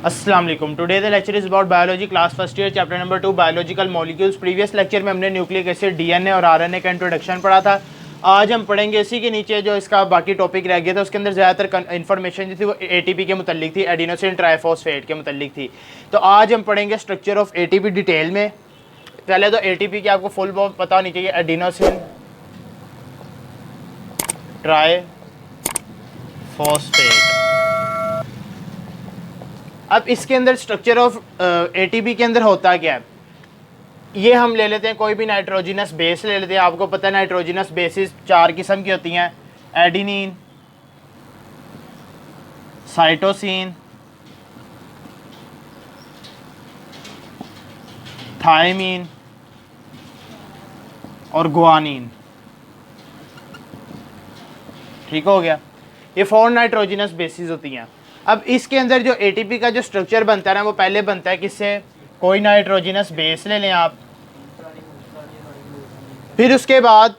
अस्सलाम वालेकुम। Today the lecture is about biology class first year chapter number 2 biological molecules. Previous lecture में हमने nucleic acid, DNA और RNA का introduction पढ़ा था। आज हम पढ़ेंगे इसी के नीचे जो इसका बाकी टॉपिक रह गया था, उसके अंदर ज़्यादातर इन्फॉर्मेशन जो थी वो एटीपी के मुतल्लिक थी, एडिनोसिन ट्राइफॉस्फेट के मुतल्लिक थी। तो आज हम पढ़ेंगे स्ट्रक्चर ऑफ एटीपी डिटेल में। पहले तो एटीपी की आपको फुल फॉर्म पता होनी चाहिए, एडिनोसिन ट्राइफॉस्फेट। अब इसके अंदर स्ट्रक्चर ऑफ एटीपी के अंदर होता क्या है, ये हम ले लेते हैं कोई भी नाइट्रोजिनस बेस ले लेते हैं। आपको पता है नाइट्रोजिनस बेसिस 4 किस्म की होती हैं, एडिनिन, साइटोसिन, थायमीन और गुआनिन। ठीक हो गया, ये 4 नाइट्रोजिनस बेसिस होती हैं। अब इसके अंदर जो एटीपी का जो स्ट्रक्चर बनता है ना, वो पहले बनता है किससे, कोई नाइट्रोजिनस बेस ले लें आप, फिर उसके बाद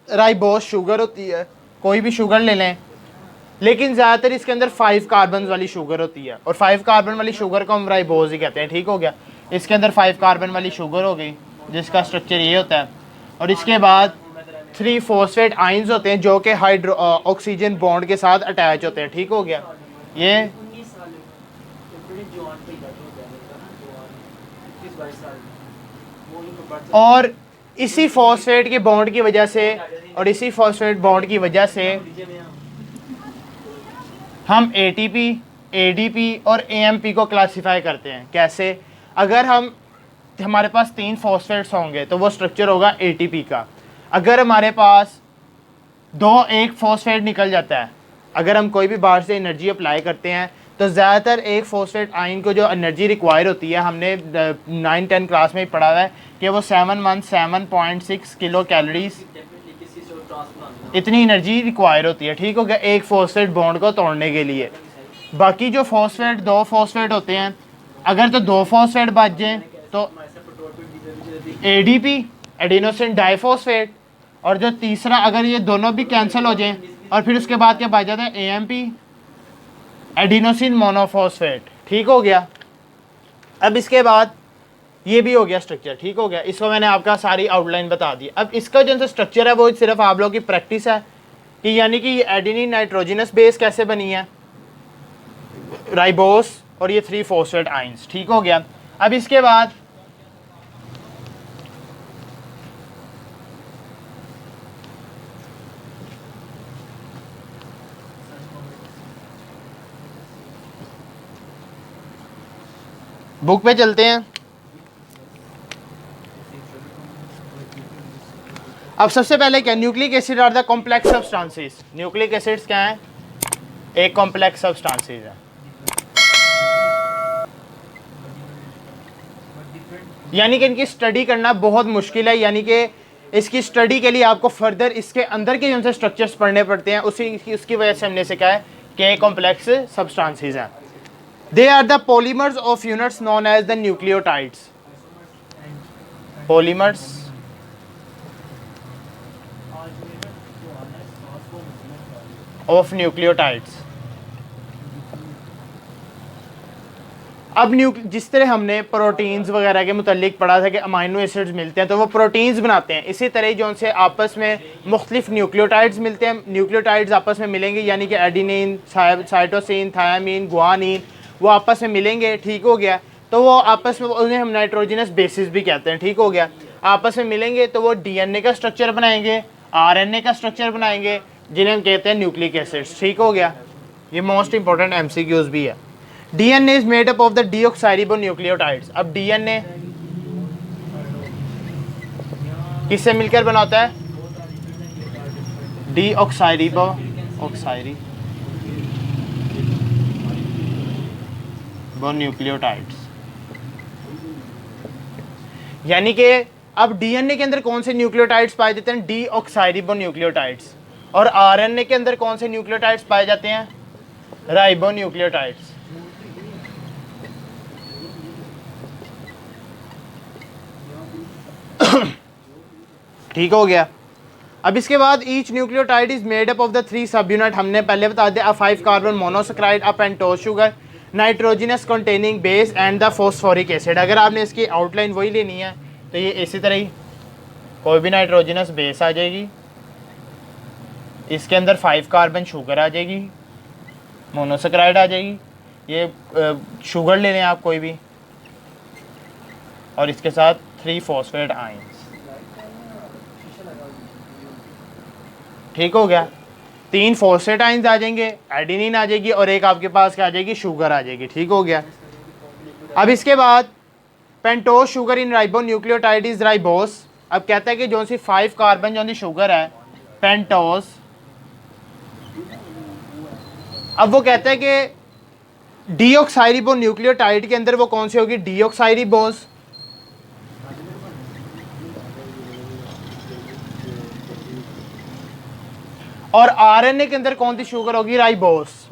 राइबोस शुगर होती है, कोई भी शुगर ले लें, लेकिन ज़्यादातर इसके अंदर 5 कार्बन वाली शुगर होती है, और 5 कार्बन वाली शुगर को हम राइबोस ही कहते हैं। ठीक हो गया, इसके अंदर 5 कार्बन वाली शुगर हो गई जिसका स्ट्रक्चर ये होता है। और इसके बाद 3 फॉस्फेट आइंस होते हैं जो कि हाइड्रो ऑक्सीजन बॉन्ड के साथ अटैच होते हैं। ठीक हो गया, ये और इसी फॉस्फेट के बॉन्ड की वजह से हम एटीपी, एडीपी और एएमपी को क्लासिफाई करते हैं। कैसे, अगर हमारे पास 3 फॉस्फेट्स होंगे तो वो स्ट्रक्चर होगा एटीपी का। अगर हमारे पास एक फॉस्फेट निकल जाता है, अगर हम कोई भी बाहर से एनर्जी अप्लाई करते हैं तो ज़्यादातर एक फॉस्फेट आयन को जो एनर्जी रिक्वायर होती है, हमने 9-10 क्लास में ही पढ़ा हुआ है कि वो 7.6 किलो कैलोरीज इतनी एनर्जी रिक्वायर होती है। ठीक हो गया, एक फॉस्फेट बॉन्ड को तोड़ने के लिए। बाकी जो फॉस्फेट 2 फॉस्फेट होते हैं, अगर तो 2 फॉस्फेट बच जाएँ तो एडीपी, एडिनोसिन डाइफॉस्फेट, और जो तीसरा अगर ये दोनों भी कैंसिल हो जाएं, और फिर उसके बाद क्या बच जाता है, एएमपी, एडिनोसिन मोनोफॉस्फेट। ठीक हो गया, अब इसके बाद ये भी हो गया स्ट्रक्चर। ठीक हो गया, इसको मैंने आपका सारी आउटलाइन बता दी। अब इसका जो स्ट्रक्चर है वो सिर्फ आप लोगों की प्रैक्टिस है कि यानी कि ये एडिनिन नाइट्रोजिनस बेस कैसे बनी है, राइबोस और ये 3 फॉस्फेट आइंस। ठीक हो गया, अब इसके बाद बुक पे चलते हैं। अब सबसे पहले क्या, nucleic acid are the complex substances. Nucleic acids क्या हैं, एक कॉम्प्लेक्स सब्सटेंसेस है, यानी कि इनकी स्टडी करना बहुत मुश्किल है। यानी कि इसकी स्टडी के लिए आपको फर्दर इसके अंदर के जो स्ट्रक्चर्स पढ़ने पड़ते हैं, उसकी वजह से हमने से क्या है कि कॉम्प्लेक्स सब्सटेंसेस हैं। They are the polymers of units known as the nucleotides. Polymers of nucleotides. अब जिस तरह हमने प्रोटीन्स वगैरह के मुतालिक पढ़ा था कि अमाइनो एसिड्स मिलते हैं तो वो प्रोटीन्स बनाते हैं, इसी तरह जो उनसे आपस में मुख्तलिफ न्यूक्लियोटाइड्स मिलते हैं। न्यूक्लियोटाइड्स आपस में मिलेंगे, यानी कि एडिनिन, साइटोसिन, थायमीन, गुआनिन, वो आपस में मिलेंगे। ठीक हो गया, तो वो आपस में, उन्हें हम नाइट्रोजिनस बेसिस भी कहते हैं। ठीक हो गया, आपस में मिलेंगे तो वो डीएनए का स्ट्रक्चर बनाएंगे, आरएनए का स्ट्रक्चर बनाएंगे, जिन्हें हम कहते हैं न्यूक्लिक एसिड्स। ठीक हो गया, ये मोस्ट इंपॉर्टेंट एमसीक्यूज भी है। DNA is made up of the deoxyribonucleotides. अब डीएनए किससे मिलकर बना होता है, न्यूक्लियोटाइड्स। यानी कि अब डीएनए के अंदर कौन से न्यूक्लियोटाइड्स पाए जाते हैं, डीऑक्साइरिबोन्यूक्लियोटाइड्स। और आरएनए के अंदर कौन से न्यूक्लियोटाइड्स पाए जाते हैं, राइबोन्यूक्लियोटाइड्स। ठीक हो गया, अब इसके बाद each nucleotide is made up of the 3 सब यूनिट। हमने पहले बता दिया, 5 carbon monosaccharide, a pentose sugar, nitrogenous containing base and the phosphoric acid. अगर आपने इसकी आउटलाइन वही लेनी है तो ये इसी तरह ही कोई भी नाइट्रोजिनस बेस आ जाएगी, इसके अंदर 5 कार्बन शुगर आ जाएगी, मोनोसेक्राइड आ जाएगी, ये शुगर ले लें आप कोई भी, और इसके साथ 3 फॉस्फेट आयंस। ठीक हो गया, 3 फॉस्फेट आयंस आ जाएंगे, एडेनिन आ जाएगी और एक आपके पास क्या आ जाएगी, शुगर आ जाएगी। ठीक हो गया। अब इसके बाद pentose sugar in ribo nucleotide is ribose. अब कहता है कि जो सी 5 कार्बन जो सी शुगर है पेंटोस, अब वो कहता है कि डीऑक्साइरिबो न्यूक्लियोटाइड के अंदर वो कौन सी होगी, डीऑक्साइरिबोस। और आरएनए के अंदर कौन सी शुगर होगी, राइबोस।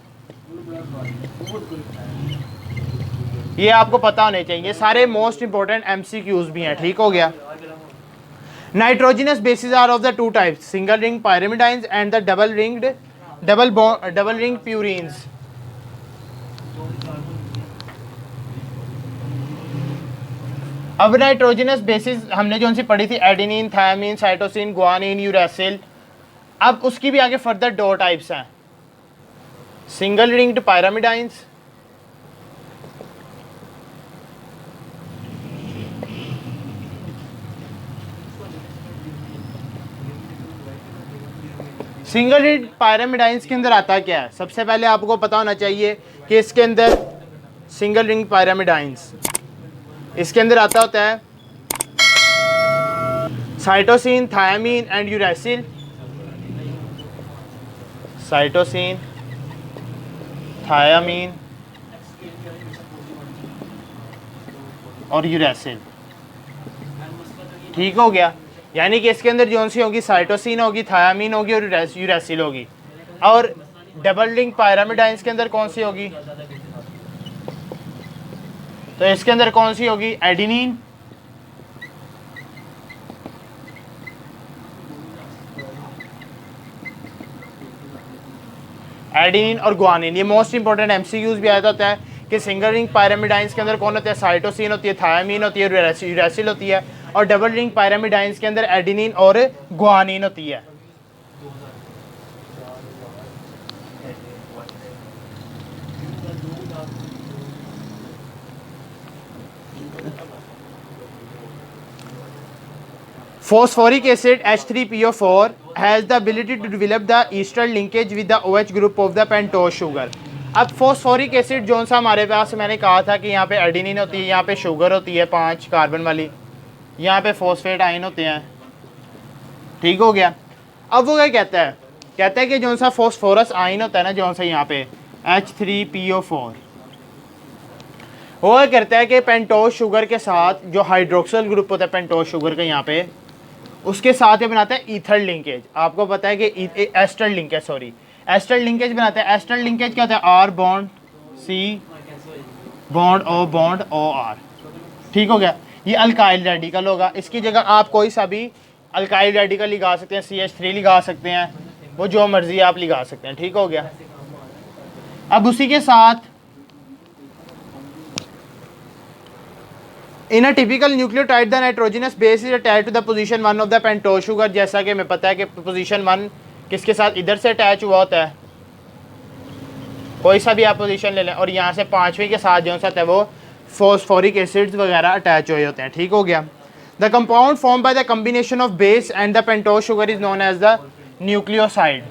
ये आपको पता होने चाहिए, सारे मोस्ट इंपोर्टेंट एमसीक्यूज भी हैं। ठीक हो गया। Nitrogenous bases are of the 2 types, single ring pyrimidines and the double ring purines. अब नाइट्रोजिनस बेसिस हमने जो सी पढ़ी थी adenine, thymine, cytosine, guanine, uracil. अब उसकी भी आगे फर्दर 2 टाइप्स हैं, single ringed pyrimidines single ring pyrimidines के अंदर आता क्या है, सबसे पहले आपको पता होना चाहिए कि इसके अंदर सिंगल रिंग पायरामिडाइंस, इसके अंदर आता होता है cytosine, thymine and uracil. Cytosine, thymine और यूरेसिल। ठीक हो गया। यानी कि इसके अंदर जो सी होगी साइटोसिन होगी, थायामीन होगी और यूरेसिल होगी। और डबल रिंग पायरामिडाइंस के अंदर कौन सी होगी, तो इसके अंदर कौन सी होगी, एडेनिन, एडेनिन और गुआनिन। ये मोस्ट इंपोर्टेंट एमसीक्यूज भी आया होता है कि सिंगल रिंग पायरामिडाइंस के अंदर कौन होता है, साइटोसिन होती है, थायामीन होती है, यूरेसिल होती है। और डबल रिंग पायरामिडाइंस के अंदर एडेनिन और गुआनिन होती है। Phosphoric acid H3PO4 has the ability to develop the ester linkage with the OH group of the pentose sugar। अब फॉस्फोरिक एसिड जो सा हमारे पास मैंने कहा था कि यहाँ पे एडेनिन होती है, यहाँ पे शुगर होती है 5 कार्बन वाली, यहाँ पे फॉस्फेट आयन होते हैं। ठीक हो गया। अब वो क्या कहता है कि जो सा फॉस्फोरस आयन होता है ना, जो सा यहाँ पे H3PO4, वो करता है कि पेंटोस शुगर के साथ जो हाइड्रोक्सिल ग्रुप होता है पेंटोस शुगर का यहाँ पे, उसके साथ ये बनाता है ईथर लिंकेज। आपको पता है कि एस्टर लिंकेज, एस्टर लिंकेज बनाता है। एस्टर लिंकेज क्या होता है, R bond C bond O bond OR। ठीक हो गया। ये अल्काइल रेडिकल होगा, इसकी जगह आप कोई सा भी अल्काइल रेडिकल लगा सकते हैं, CH3 लगा सकते हैं, वो जो मर्जी आप लगा सकते हैं। ठीक हो गया। अब उसी के साथ in a typical nucleotide the nitrogenous base is attach to the position 1 of the pentose sugar. जैसा कि हमें पता है कि पोजीशन 1 किसके साथ, इधर से अटैच हुआ होता है, कोई सा भी आप पोजीशन ले लें, और यहाँ से 5वीं के साथ जो सा है वो फॉस्फोरिक एसिड्स वगैरह अटैच हुए होते हैं। ठीक हो गया। The compound form by the combination of base and the pentose sugar is known as the nucleoside.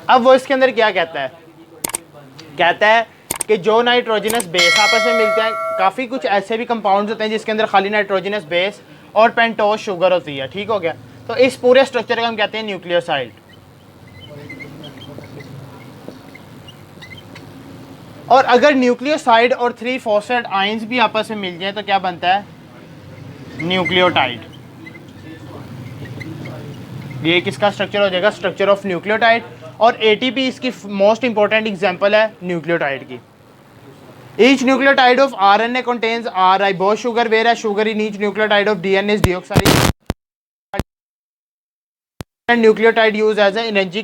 अब वो इसके अंदर क्या कहता है कि जो नाइट्रोजनस बेस आपस में मिलते हैं, काफ़ी कुछ ऐसे भी कंपाउंड्स होते हैं जिसके अंदर खाली नाइट्रोजनस बेस और पेंटोस शुगर होती है। ठीक हो गया। तो इस पूरे स्ट्रक्चर को हम कहते हैं न्यूक्लियोसाइड। और अगर न्यूक्लियोसाइड और 3 फॉस्फेट आयंस भी आपस में मिल जाए तो क्या बनता है, न्यूक्लियोटाइड। ये किसका स्ट्रक्चर हो जाएगा, स्ट्रक्चर ऑफ न्यूक्लियोटाइड। और ATP इसकी मोस्ट इंपॉर्टेंट एग्जांपल है न्यूक्लियोटाइड की। Each nucleotide of RNA contains R ribose sugar, whereas sugar in each nucleotide of DNA is deoxyribonucleic. And nucleotide used as an energy